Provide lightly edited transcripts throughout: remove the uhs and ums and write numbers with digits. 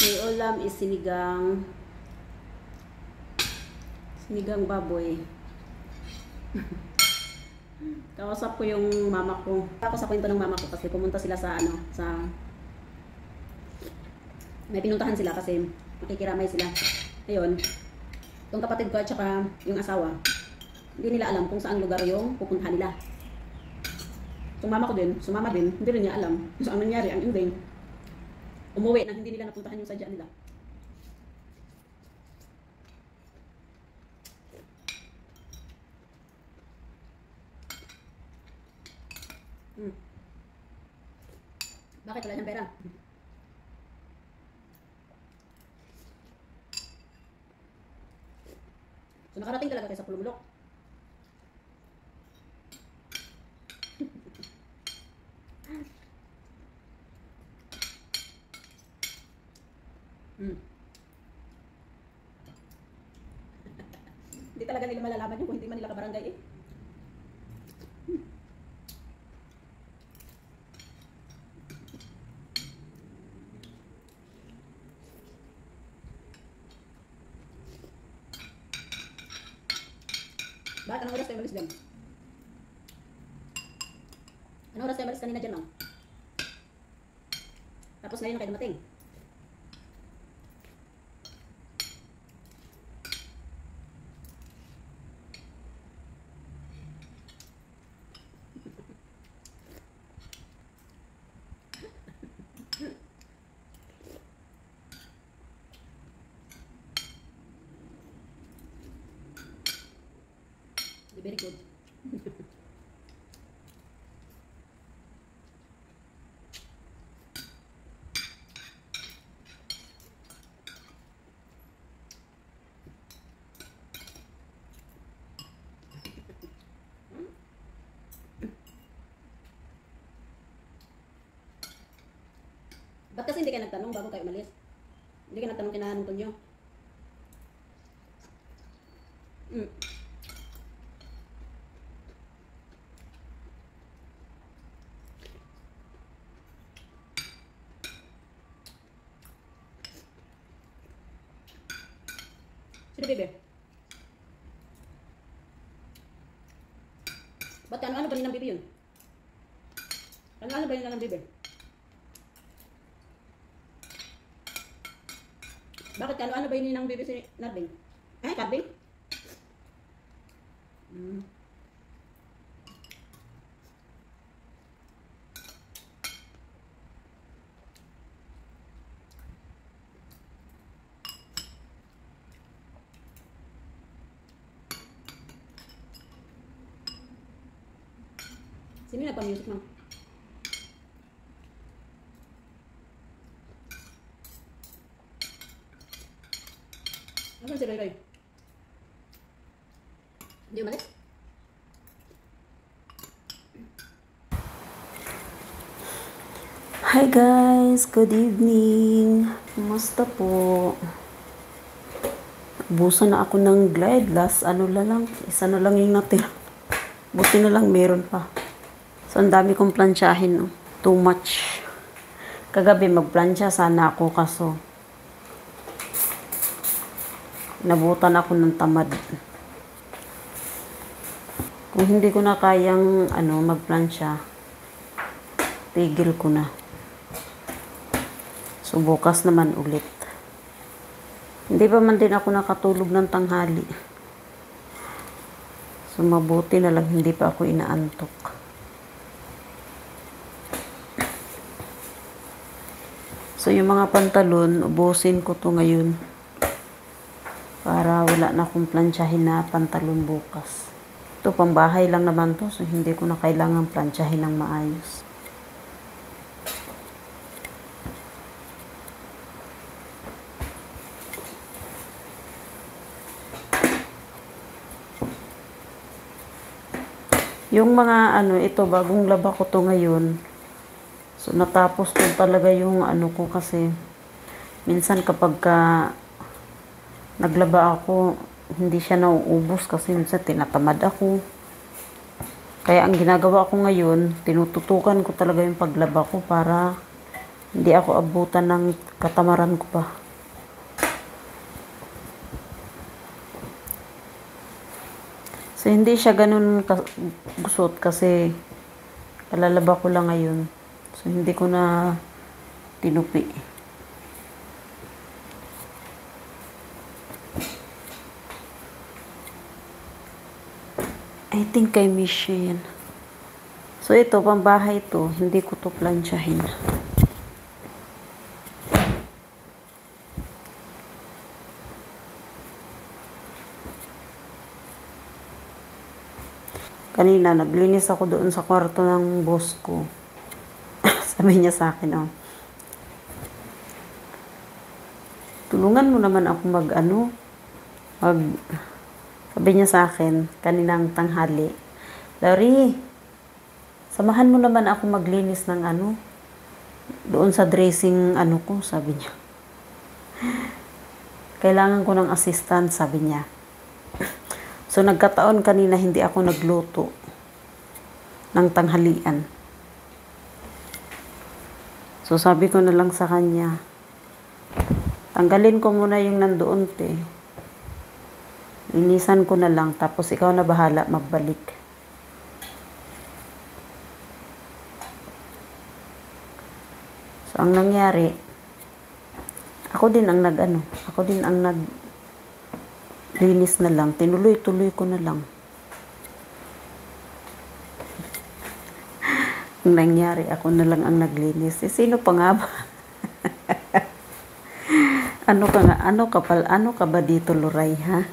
May ulam is sinigang baboy. Kausap ko yung mama ko. Ako sa kwento ng mama ko kasi pumunta sila sa may pinuntahan sila kasi makikiramay sila. Ayun, itong kapatid ko at saka yung asawa, hindi nila alam kung saan lugar yung pupuntahan nila. Itong mama ko din, sumama din, hindi rin niya alam. So ang nangyari, ang ending, umuwi na hindi nila napuntahan yung sadya nila. Bakit wala siyang pera? So nakarating talaga kayo sa Pulumulok. Hindi talaga nila malalaman yun kung hindi man nila kabarangay eh. Bakit? Anong oras kayo malis dyan? Anong oras kayo malis kanina dyan, ma'am? Tapos ngayon na kayo dumating. Very good. Ba't kasi hindi kayo nagtanong bago kayo umalis? Hindi kayo nagtanong kina Antonio? Sino bebe? Ba't ano ba nilang bebe yun? Ano ba nilang bebe? Bakit ano ba yun ng bebe si Narbing? Karbing? Sino yung nagpa-music, ma'am? Nasaan si Roy Roy? Hindi umalis? Hi guys! Good evening! Kumusta po? Busa na ako ng Glide. Last isa na lang yung natira. Buti na lang meron pa. So, ang dami kong plansyahin, no? Too much. Kagabi, magplansya sana ako, kaso nabutan ako ng tamad. Kung hindi ko na kayang, magplansya, tigil ko na. So, bukas naman ulit. Hindi pa man din ako nakatulog ng tanghali. So, mabuti na lang hindi pa ako inaantok. So, yung mga pantalon, ubusin ko to ngayon. Para wala na akong plansyahin na pantalon bukas. Ito, pang bahay lang naman to. So, hindi ko na kailangan plansyahin ng maayos. Yung mga ito, bagong laba ko to ngayon. So, natapos ko talaga yung ko kasi minsan kapag naglaba ako, hindi siya nauubos kasi minsan tinatamad ako. Kaya ang ginagawa ko ngayon, tinututukan ko talaga yung paglaba ko para Hindi ako abutan ng katamaran ko pa. So, hindi siya ganun gusot kasi kalalaba ko lang ngayon. So, hindi ko na tinupi. I think I miss siya yan. So, ito, pambahay to. Hindi ko to plansyahin. Kanina, naglinis ako doon sa kwarto ng boss ko. Sabi niya sa akin, oh, tulungan mo naman ako sabi niya sa akin, kaninang tanghali, Larry, samahan mo naman ako maglinis ng doon sa dressing ko, sabi niya. Kailangan ko ng assistant, sabi niya. So, nagkataon kanina hindi ako nagluto ng tanghalian. So, sabi ko na lang sa kanya, tanggalin ko muna yung nandoon, te. Linisan ko na lang, tapos ikaw na bahala magbalik. So, ang nangyari, ako din ang linis na lang. Tinuloy-tuloy ko na lang. Ang nangyari, ako na lang ang naglinis. Sino pa nga ba? Ano ka ba dito, Loray, ha?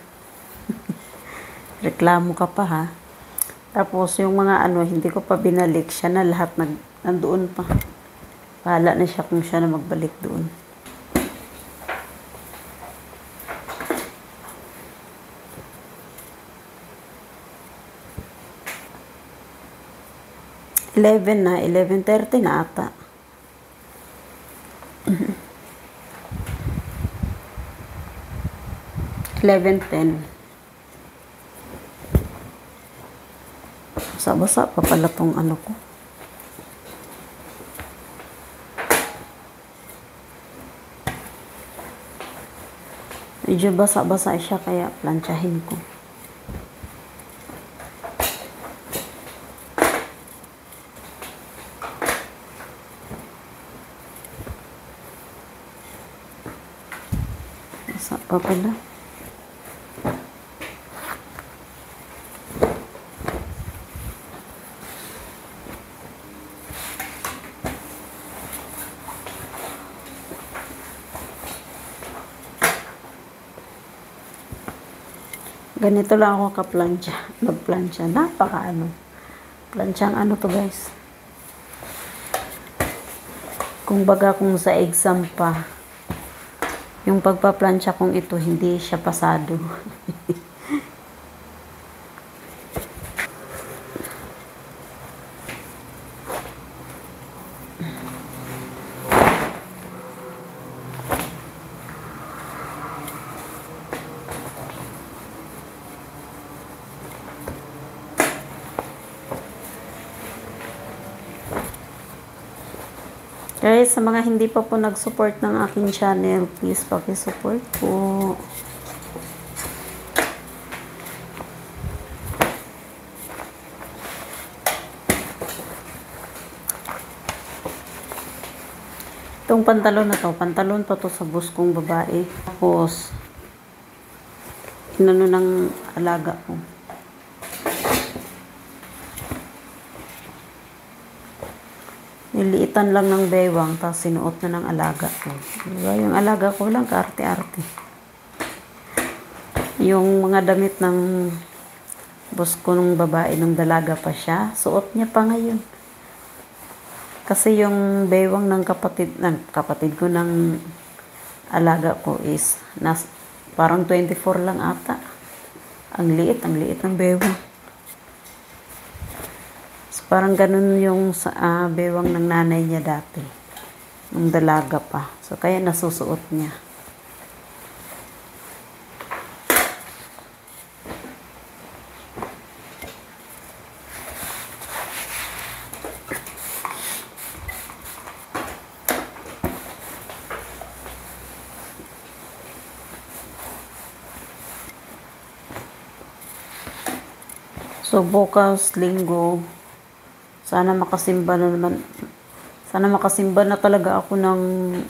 Reklamo ka pa, ha? Tapos, yung mga hindi ko pa binalik, siya na lahat nandoon pa. Bahala na siya kung siya na magbalik doon. Na, 11:30 na ata. $11:10. Basa-basa pa pala tong ko. Medyo basa-basa siya kaya plansyahin ko. Basa pa pala. Ganito lang ako magplansya. Napaka Plansyang to, guys. Kung sa exam pa, yung pagpaplansya kong ito, hindi siya pasado. Guys, sa mga hindi pa po nag-support ng aking channel, please paki-support po. Itong pantalon na to, pantalon pa to sa boss kong babae. Tapos, inano ng alaga ko. Niliitan lang ng bewang, tapos sinuot na ng alaga ko. Diba? Yung alaga ko lang, kaarte-arte. Yung mga damit ng boss ko nung babae, nung dalaga pa siya, suot niya pa ngayon. Kasi yung bewang ng kapatid ko ng alaga ko is, parang 24 lang ata. Ang liit ng bewang. Parang ganun yung bewang ng nanay niya dati. Nung dalaga pa. So, kaya nasusuot niya. So, bukas, linggo, sana makasimba na naman. Sana makasimba na talaga ako ng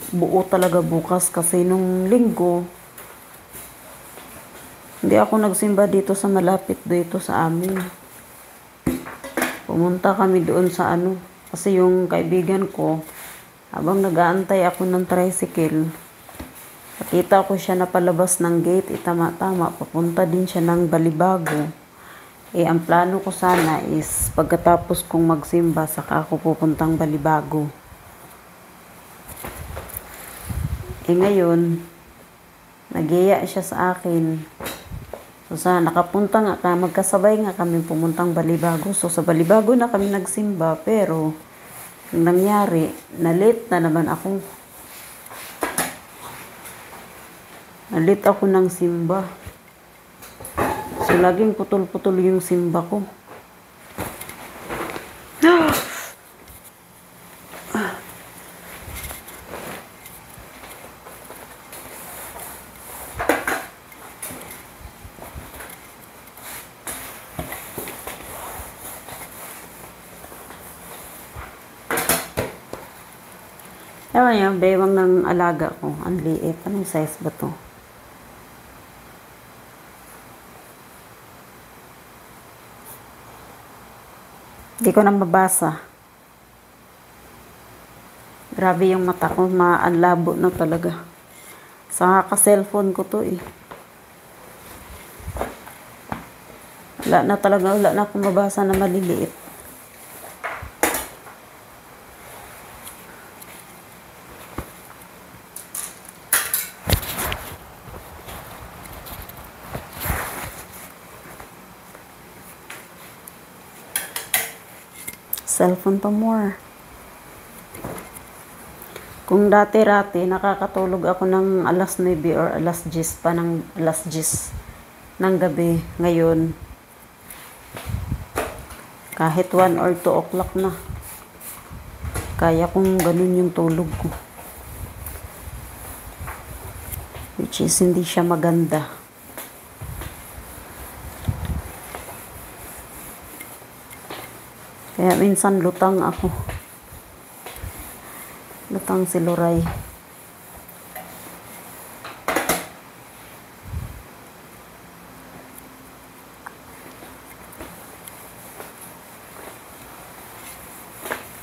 buo talaga bukas kasi nung linggo, hindi ako nagsimba dito sa malapit dito sa amin. Pumunta kami doon sa ano, kasi yung kaibigan ko, habang nag-aantay ako ng tricycle, nakita ko siya na palabas ng gate, tama-tama, papunta din siya ng Balibago. Ang plano ko sana is pagkatapos kong magsimba, saka ako pupuntang Balibago. Ngayon, nagiya siya sa akin. So, nakapunta nga magkasabay nga kami pumuntang Balibago. So, sa Balibago na kami nagsimba, pero, ang nangyari, na-late na naman ako. Na-late ako ng simba. So, laging putol-putol yung simba ko. Ewan yung bewang ng alaga ko. Ang liit. Anong size ba to? Hindi ko na mabasa. Grabe yung mata ko. Ang labo na talaga. Sa ka-cellphone ko to eh. Wala na talaga. Wala na akong mabasa na maliliit. Cellphone pa more. Kung dati-rati, nakakatulog ako ng alas 9 or alas 10 pa ng alas 10 ng gabi. Ngayon, kahit 1 or 2 o'clock na, kaya kong ganun yung tulog ko. Which is, hindi siya maganda. Kaya minsan lutang ako. Lutang si Loray.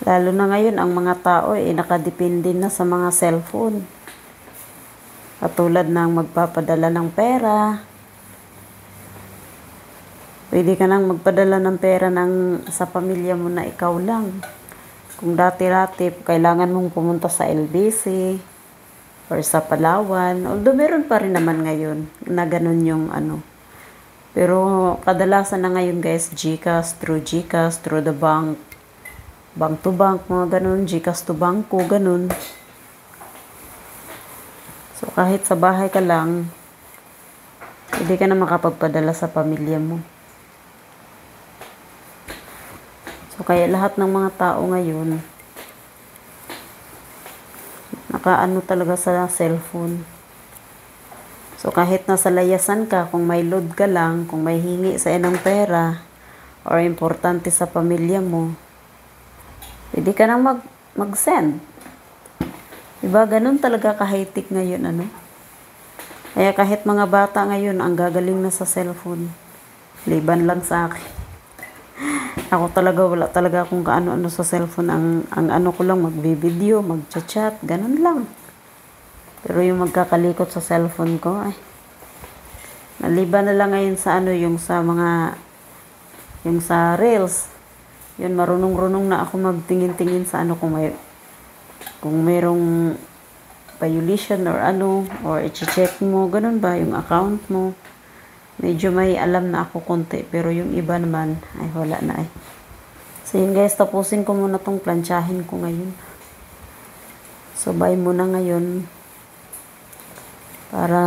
Lalo na ngayon, ang mga tao nakadepende na sa mga cellphone. Katulad ng magpapadala ng pera. Pwede ka nang magpadala ng pera sa pamilya mo na ikaw lang. Kung dati-dati, kailangan mong pumunta sa LBC or sa Palawan. Although meron pa rin naman ngayon na ganun yung ano. Pero kadalasan na ngayon guys, GCash, through the bank, bank to bank, mga ganun, GCash to banko, ganun. So kahit sa bahay ka lang, hindi ka na makapagpadala sa pamilya mo. So, kaya lahat ng mga tao ngayon, nakaano talaga sa cellphone. So, kahit nasa layasan ka, kung may load ka lang, kung may hingi sa inang pera, or importante sa pamilya mo, pwede ka nang mag-send. Diba? Ganun talaga ka-high-tech ngayon, ano? Kaya kahit mga bata ngayon, ang gagaling na sa cellphone. Liban lang sa akin. Ako talaga, wala talaga akong kaano-ano sa cellphone. Ang ano ko lang, magbi-video, mag-chat, ganun lang. Pero yung magkakalikot sa cellphone ko, ay, maliban na lang ngayon sa ano, yung sa reels. Yun, marunong-runong na ako magtingin-tingin sa ano, kung mayroong violation or ano, or i-check mo, ganun ba, yung account mo. Medyo may alam na ako konti, pero yung iba naman, ay wala na eh. So yun guys, tapusin ko muna tong plansyahin ko ngayon. So bye muna ngayon. Para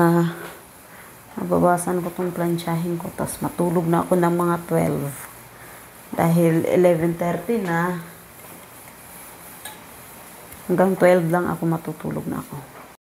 mababasan ko tong plansyahin ko, tapos matulog na ako ng mga 12. Dahil 11:30 na, hanggang 12 lang ako matutulog na ako.